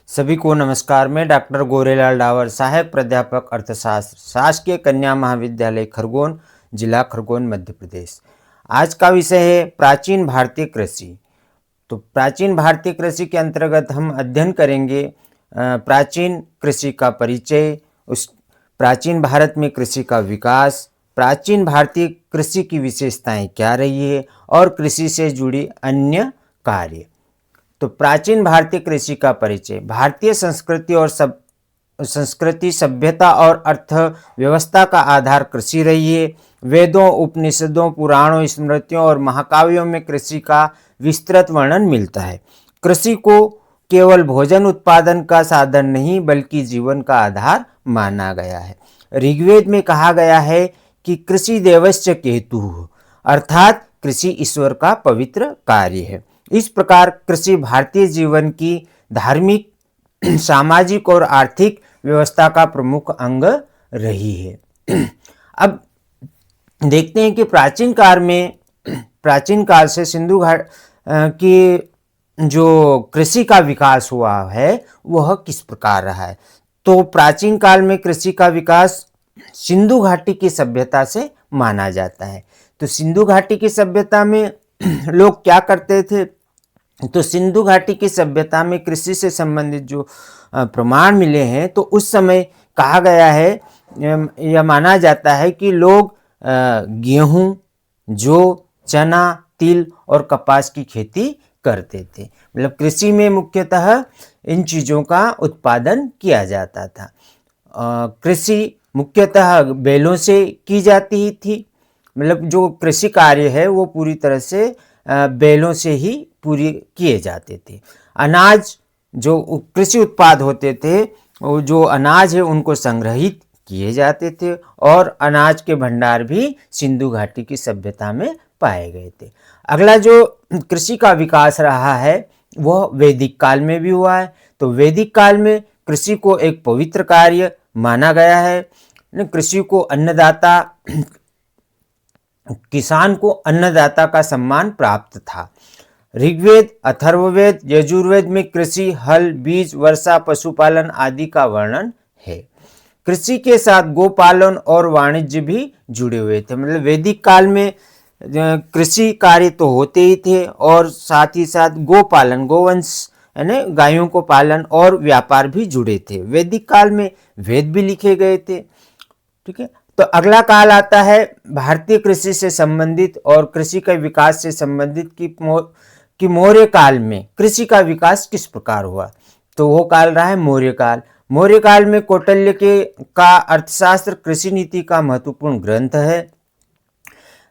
सभी को नमस्कार। मैं डॉक्टर गोरेलाल डावर, सहायक प्राध्यापक अर्थशास्त्र, शासकीय कन्या महाविद्यालय खरगोन, जिला खरगोन, मध्य प्रदेश। आज का विषय है प्राचीन भारतीय कृषि। तो प्राचीन भारतीय कृषि के अंतर्गत हम अध्ययन करेंगे प्राचीन कृषि का परिचय, उस प्राचीन भारत में कृषि का विकास, प्राचीन भारतीय कृषि की विशेषताएं क्या रही है और कृषि से जुड़ी अन्य कार्य। तो प्राचीन भारतीय कृषि का परिचय। भारतीय संस्कृति, सभ्यता और अर्थव्यवस्था का आधार कृषि रही है। वेदों, उपनिषदों, पुराणों, स्मृतियों और महाकाव्यों में कृषि का विस्तृत वर्णन मिलता है। कृषि को केवल भोजन उत्पादन का साधन नहीं बल्कि जीवन का आधार माना गया है। ऋग्वेद में कहा गया है कि कृषि देवस्य केतुः, अर्थात कृषि ईश्वर का पवित्र कार्य है। इस प्रकार कृषि भारतीय जीवन की धार्मिक, सामाजिक और आर्थिक व्यवस्था का प्रमुख अंग रही है। अब देखते हैं कि प्राचीन काल से सिंधु घाट की जो कृषि का विकास हुआ है वह किस प्रकार रहा है। तो प्राचीन काल में कृषि का विकास सिंधु घाटी की सभ्यता से माना जाता है। तो सिंधु घाटी की सभ्यता में लोग क्या करते थे? तो सिंधु घाटी की सभ्यता में कृषि से संबंधित जो प्रमाण मिले हैं, तो उस समय कहा गया है, यह माना जाता है कि लोग गेहूं, जौ, चना, तिल और कपास की खेती करते थे। मतलब कृषि में मुख्यतः इन चीज़ों का उत्पादन किया जाता था। कृषि मुख्यतः बैलों से की जाती थी। मतलब जो कृषि कार्य है वो पूरी तरह से बैलों से ही पूरी किए जाते थे। अनाज, जो कृषि उत्पाद होते थे, वो जो अनाज है उनको संग्रहित किए जाते थे और अनाज के भंडार भी सिंधु घाटी की सभ्यता में पाए गए थे। अगला जो कृषि का विकास रहा है वह वैदिक काल में भी हुआ है। तो वैदिक काल में कृषि को एक पवित्र कार्य माना गया है। कृषि को अन्नदाता, किसान को अन्नदाता का सम्मान प्राप्त था। ऋग्वेद, अथर्ववेद, यजुर्वेद में कृषि, हल, बीज, वर्षा, पशुपालन आदि का वर्णन है। कृषि के साथ गोपालन और वाणिज्य भी जुड़े हुए थे। मतलब वैदिक काल में कृषि कार्य तो होते ही थे और साथ ही साथ गोपालन, गोवंश यानी गायों को पालन और व्यापार भी जुड़े थे। वैदिक काल में वेद भी लिखे गए थे। ठीक है। तो अगला काल आता है भारतीय कृषि से संबंधित और कृषि के विकास से संबंधित कि मौर्य काल में कृषि का विकास किस प्रकार हुआ। तो वो काल रहा है मौर्य काल। मौर्य काल में कौटिल्य का अर्थशास्त्र कृषि नीति का महत्वपूर्ण ग्रंथ है।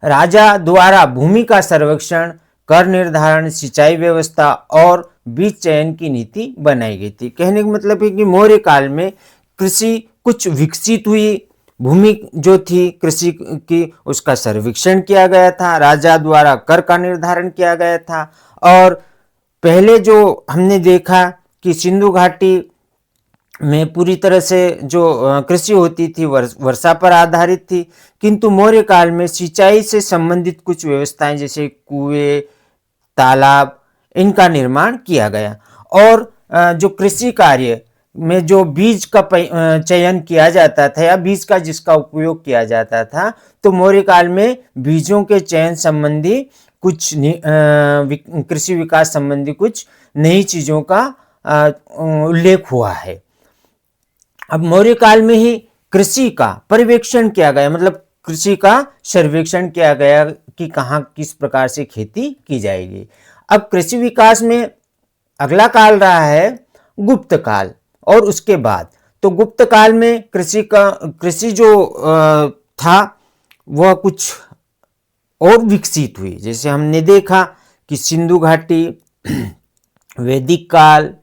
राजा द्वारा भूमि का सर्वेक्षण, कर निर्धारण, सिंचाई व्यवस्था और बीज चयन की नीति बनाई गई थी। कहने का मतलब है कि मौर्य काल में कृषि कुछ विकसित हुई। भूमि जो थी कृषि की, उसका सर्वेक्षण किया गया था, राजा द्वारा कर का निर्धारण किया गया था। और पहले जो हमने देखा कि सिंधु घाटी में पूरी तरह से जो कृषि होती थी वर्षा पर आधारित थी, किंतु मौर्य काल में सिंचाई से संबंधित कुछ व्यवस्थाएं जैसे कुएं, तालाब, इनका निर्माण किया गया। और जो कृषि कार्य में जो बीज का चयन किया जाता था या बीज का जिसका उपयोग किया जाता था, तो मौर्य काल में बीजों के चयन संबंधी कुछ कृषि विकास संबंधी कुछ नई चीज़ों का उल्लेख हुआ है। अब मौर्य काल में ही कृषि का पर्यवेक्षण किया गया, मतलब कृषि का सर्वेक्षण किया गया कि कहाँ किस प्रकार से खेती की जाएगी। अब कृषि विकास में अगला काल रहा है गुप्त काल और उसके बाद। तो गुप्त काल में कृषि जो था वह कुछ और विकसित हुई। जैसे हमने देखा कि सिंधु घाटी, वैदिक काल,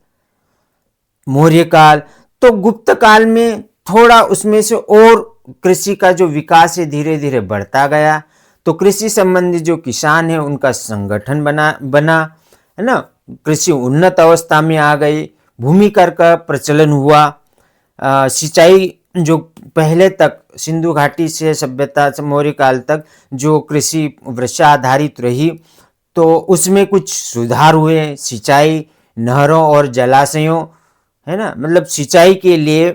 मौर्य काल। तो गुप्त काल में थोड़ा उसमें से और कृषि का जो विकास है धीरे धीरे बढ़ता गया। तो कृषि संबंधी जो किसान है उनका संगठन बना है ना। कृषि उन्नत अवस्था में आ गई। भूमि कर का प्रचलन हुआ। सिंचाई जो पहले तक सिंधु घाटी से सभ्यता से मौर्य काल तक जो कृषि वर्षा आधारित रही, तो उसमें कुछ सुधार हुए। सिंचाई, नहरों और जलाशयों है ना, मतलब सिंचाई के लिए,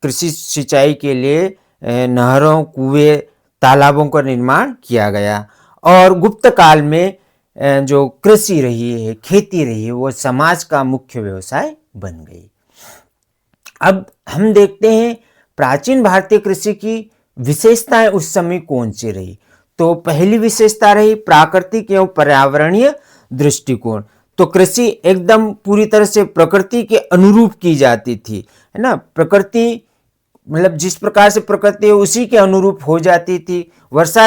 कृषि सिंचाई के लिए नहरों, कुएं, तालाबों का निर्माण किया गया। और गुप्त काल में जो कृषि रही है, खेती रही है, वो समाज का मुख्य व्यवसाय बन गई। अब हम देखते हैं प्राचीन भारतीय कृषि की विशेषताएं उस समय कौन सी रही। तो पहली विशेषता रही प्राकृतिक एवं पर्यावरणीय दृष्टिकोण। तो कृषि एकदम पूरी तरह से प्रकृति के अनुरूप की जाती थी, है ना। प्रकृति मतलब जिस प्रकार से प्रकृति है उसी के अनुरूप हो जाती थी। वर्षा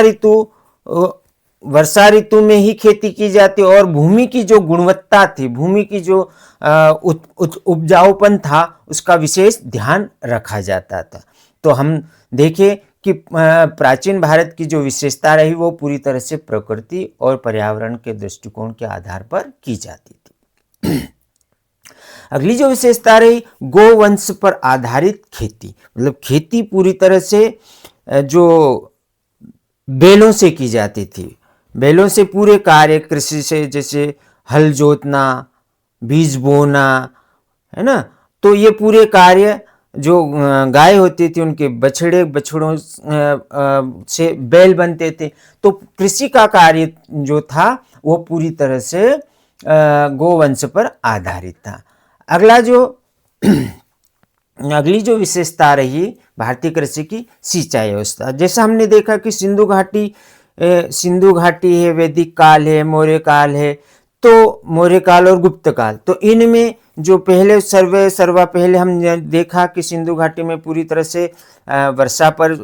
ऋतु में ही खेती की जाती, और भूमि की जो गुणवत्ता थी, भूमि की जो उपजाऊपन था, उसका विशेष ध्यान रखा जाता था। तो हम देखें कि प्राचीन भारत की जो विशेषता रही वो पूरी तरह से प्रकृति और पर्यावरण के दृष्टिकोण के आधार पर की जाती थी। अगली जो विशेषता रही गोवंश पर आधारित खेती, मतलब खेती पूरी तरह से जो बैलों से की जाती थी। बैलों से पूरे कार्य कृषि से, जैसे हल जोतना, बीज बोना, है ना। तो ये पूरे कार्य जो गाय होती थी उनके बछड़ों से बैल बनते थे। तो कृषि का कार्य जो था वो पूरी तरह से गोवंश पर आधारित था। अगली जो विशेषता रही भारतीय कृषि की सिंचाई व्यवस्था। जैसा हमने देखा कि सिंधु घाटी है, वैदिक काल है, मौर्य काल है। तो मौर्य काल और गुप्त काल, तो इनमें जो पहले सर्वा पहले हम देखा कि सिंधु घाटी में पूरी तरह से वर्षा पर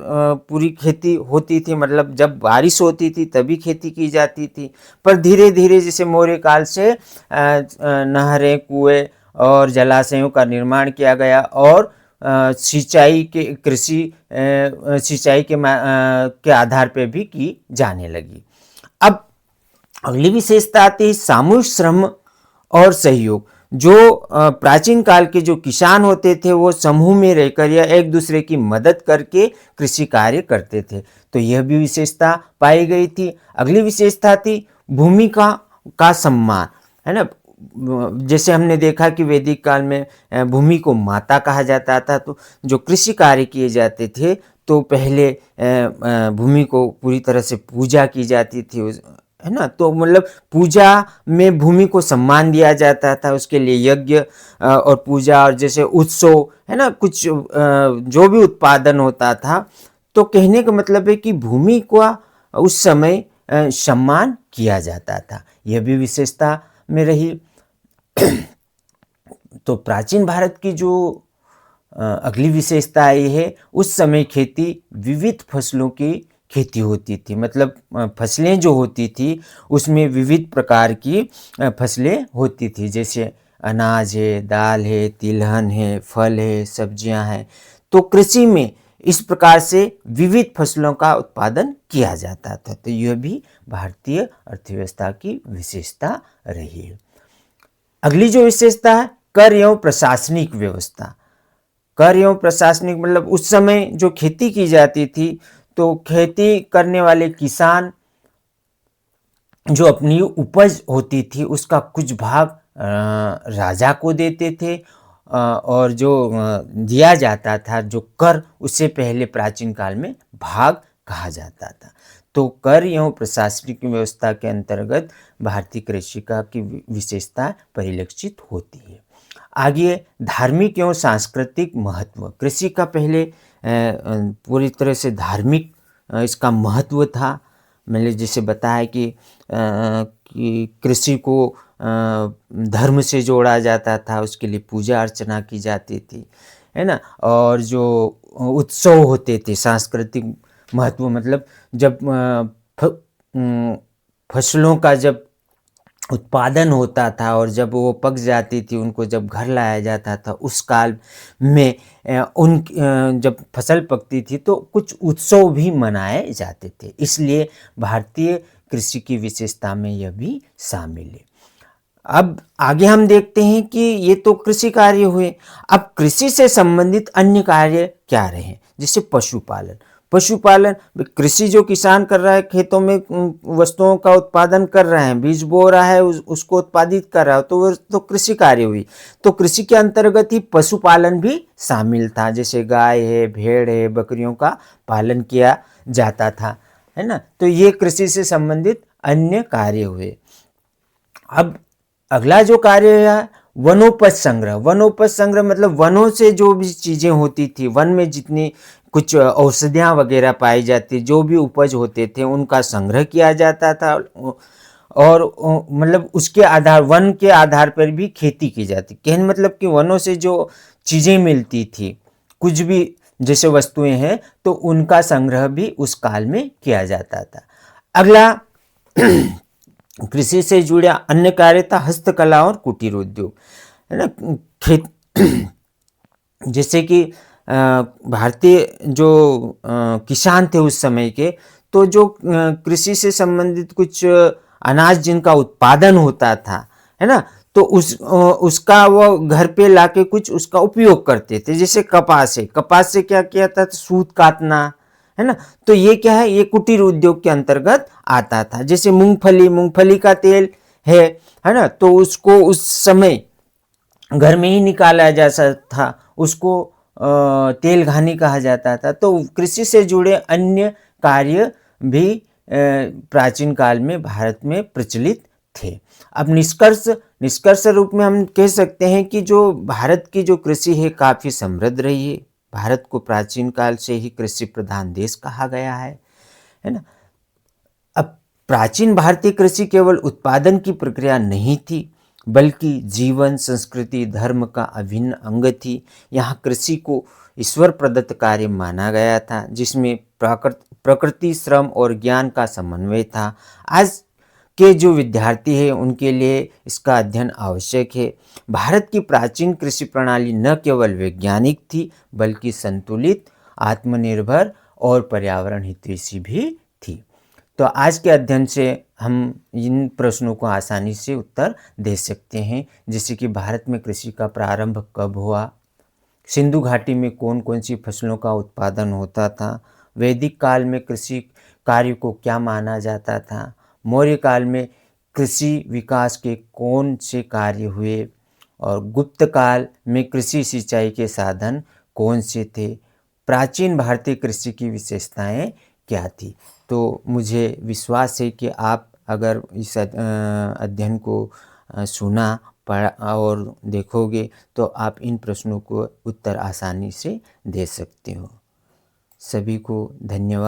पूरी खेती होती थी, मतलब जब बारिश होती थी तभी खेती की जाती थी। पर धीरे धीरे जैसे मौर्य काल से नहरें, कुएं और जलाशयों का निर्माण किया गया, और सिंचाई के आधार पर भी की जाने लगी। अब अगली विशेषता आती है सामूहिक श्रम और सहयोग। जो प्राचीन काल के जो किसान होते थे वो समूह में रहकर या एक दूसरे की मदद करके कृषि कार्य करते थे, तो यह भी विशेषता पाई गई थी। अगली विशेषता थी भूमि का सम्मान, है ना। जैसे हमने देखा कि वैदिक काल में भूमि को माता कहा जाता था। तो जो कृषि कार्य किए जाते थे तो पहले भूमि को पूरी तरह से पूजा की जाती थी, है ना। तो मतलब पूजा में भूमि को सम्मान दिया जाता था, उसके लिए यज्ञ और पूजा और जैसे उत्सव, है ना, कुछ जो भी उत्पादन होता था। तो कहने का मतलब है कि भूमि का उस समय सम्मान किया जाता था, यह भी विशेषता में रही। तो प्राचीन भारत की जो अगली विशेषता आई है, उस समय खेती विविध फसलों की खेती होती थी। मतलब फसलें जो होती थी उसमें विविध प्रकार की फसलें होती थी, जैसे अनाज है, दाल है, तिलहन है, फल है, सब्जियां हैं। तो कृषि में इस प्रकार से विविध फसलों का उत्पादन किया जाता था। तो यह भी भारतीय अर्थव्यवस्था की विशेषता रही है। अगली जो विशेषता है कर एवं प्रशासनिक व्यवस्था। कर एवं प्रशासनिक मतलब उस समय जो खेती की जाती थी तो खेती करने वाले किसान जो अपनी उपज होती थी उसका कुछ भाग राजा को देते थे, और जो दिया जाता था जो कर, उससे पहले प्राचीन काल में भाग कहा जाता था। तो कर एवं प्रशासनिक व्यवस्था के अंतर्गत भारतीय कृषि का की विशेषता परिलक्षित होती है। आगे धार्मिक एवं सांस्कृतिक महत्व। कृषि का पहले पूरी तरह से धार्मिक इसका महत्व था। मैंने जैसे बताया कि कृषि को धर्म से जोड़ा जाता था, उसके लिए पूजा अर्चना की जाती थी, है ना। और जो उत्सव होते थे, सांस्कृतिक महत्व मतलब जब फसलों का जब उत्पादन होता था और जब वो पक जाती थी, उनको जब घर लाया जाता था, उस काल में जब फसल पकती थी तो कुछ उत्सव भी मनाए जाते थे। इसलिए भारतीय कृषि की विशेषता में यह भी शामिल है। अब आगे हम देखते हैं कि ये तो कृषि कार्य हुए। अब कृषि से संबंधित अन्य कार्य क्या रहे, जैसे पशुपालन। पशुपालन, कृषि जो किसान कर रहा है, खेतों में वस्तुओं का उत्पादन कर रहे हैं, बीज बो रहा है, उसको उत्पादित कर रहा है, तो वो तो कृषि कार्य हुई। तो कृषि के अंतर्गत ही पशुपालन भी शामिल था, जैसे गाय है, भेड़ है, बकरियों का पालन किया जाता था, है ना। तो ये कृषि से संबंधित अन्य कार्य हुए। अब अगला जो कार्य है वनोपज संग्रह। वनोपज संग्रह मतलब वनों से जो भी चीज़ें होती थी, वन में जितनी कुछ औषधियाँ वगैरह पाई जाती, जो भी उपज होते थे उनका संग्रह किया जाता था, और मतलब उसके आधार, वन के आधार पर भी खेती की जाती। कहने मतलब कि वनों से जो चीज़ें मिलती थी, कुछ भी जैसे वस्तुएं हैं, तो उनका संग्रह भी उस काल में किया जाता था। अगला कृषि से जुड़ा अन्य कार्य था हस्तकला और कुटीर उद्योग, है ना। खेत जैसे कि भारतीय जो किसान थे उस समय के, तो जो कृषि से संबंधित कुछ अनाज जिनका उत्पादन होता था, है ना, तो उसका वो घर पे लाके कुछ उसका उपयोग करते थे। जैसे कपास है, कपास से क्या किया था, सूत काटना, है ना। तो ये क्या है, ये कुटीर उद्योग के अंतर्गत आता था। जैसे मूंगफली का तेल है ना, तो उसको उस समय घर में ही निकाला जा सकता था, उसको तेल घानी कहा जाता था। तो कृषि से जुड़े अन्य कार्य भी प्राचीन काल में भारत में प्रचलित थे। अब निष्कर्ष रूप में हम कह सकते हैं कि जो भारत की जो कृषि है काफ़ी समृद्ध रही है। भारत को प्राचीन काल से ही कृषि प्रधान देश कहा गया है ना। अब प्राचीन भारतीय कृषि केवल उत्पादन की प्रक्रिया नहीं थी, बल्कि जीवन, संस्कृति, धर्म का अभिन्न अंग थी। यहाँ कृषि को ईश्वर प्रदत्त कार्य माना गया था, जिसमें प्रकृति, श्रम और ज्ञान का समन्वय था। आज के जो विद्यार्थी हैं उनके लिए इसका अध्ययन आवश्यक है। भारत की प्राचीन कृषि प्रणाली न केवल वैज्ञानिक थी, बल्कि संतुलित, आत्मनिर्भर और पर्यावरण हितैषी भी थी। तो आज के अध्ययन से हम इन प्रश्नों को आसानी से उत्तर दे सकते हैं, जैसे कि भारत में कृषि का प्रारंभ कब हुआ, सिंधु घाटी में कौन कौन सी फसलों का उत्पादन होता था, वैदिक काल में कृषि कार्य को क्या माना जाता था, मौर्य काल में कृषि विकास के कौन से कार्य हुए, और गुप्त काल में कृषि सिंचाई के साधन कौन से थे, प्राचीन भारतीय कृषि की विशेषताएं क्या थी। तो मुझे विश्वास है कि आप अगर इस अध्ययन को सुना, पढ़ा और देखोगे, तो आप इन प्रश्नों को उत्तर आसानी से दे सकते हो। सभी को धन्यवाद।